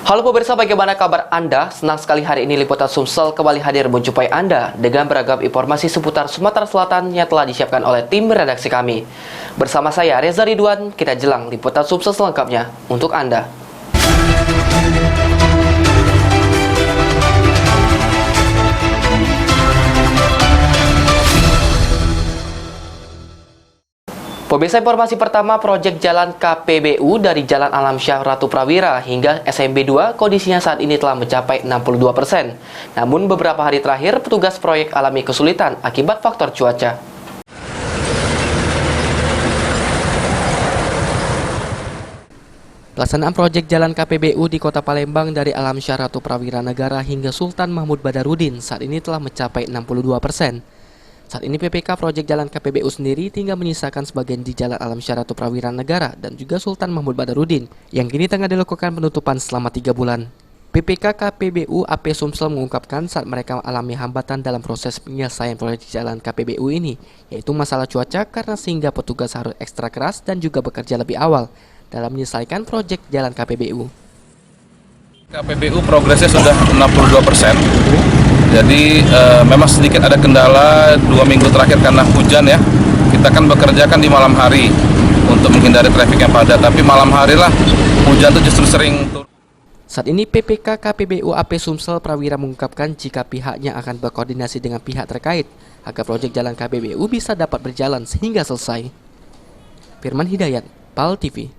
Halo pemirsa, bagaimana kabar Anda? Senang sekali hari ini Liputan Sumsel kembali hadir menjumpai Anda dengan beragam informasi seputar Sumatera Selatan yang telah disiapkan oleh tim redaksi kami. Bersama saya Reza Ridwan, kita jelang Liputan Sumsel selengkapnya untuk Anda. Pemirsa, informasi pertama, proyek jalan KPBU dari Jalan Alamsyah Ratu Prawira hingga SMB 2 kondisinya saat ini telah mencapai 62%. Namun beberapa hari terakhir petugas proyek alami kesulitan akibat faktor cuaca. Pelaksanaan proyek jalan KPBU di Kota Palembang dari Alamsyah Ratu Prawira Negara hingga Sultan Mahmud Badarudin saat ini telah mencapai 62%. Saat ini PPK proyek jalan KPBU sendiri tinggal menyisakan sebagian di Jalan Alamsyah Ratu Prawira Negara dan juga Sultan Mahmud Badarudin yang kini tengah dilakukan penutupan selama 3 bulan. PPK KPBU AP Sumsel mengungkapkan saat mereka alami hambatan dalam proses penyelesaian proyek jalan KPBU ini, yaitu masalah cuaca karena sehingga petugas harus ekstra keras dan juga bekerja lebih awal dalam menyelesaikan proyek jalan KPBU. KPBU progresnya sudah 62%. Jadi memang sedikit ada kendala 2 minggu terakhir karena hujan ya. Kita kan bekerja kan di malam hari untuk menghindari trafik yang padat, tapi malam hari lah hujan itu justru sering turun. Saat ini PPK KPBU AP Sumsel Prawira mengungkapkan jika pihaknya akan berkoordinasi dengan pihak terkait agar proyek jalan KPBU bisa dapat berjalan sehingga selesai. Firman Hidayat, PAL TV.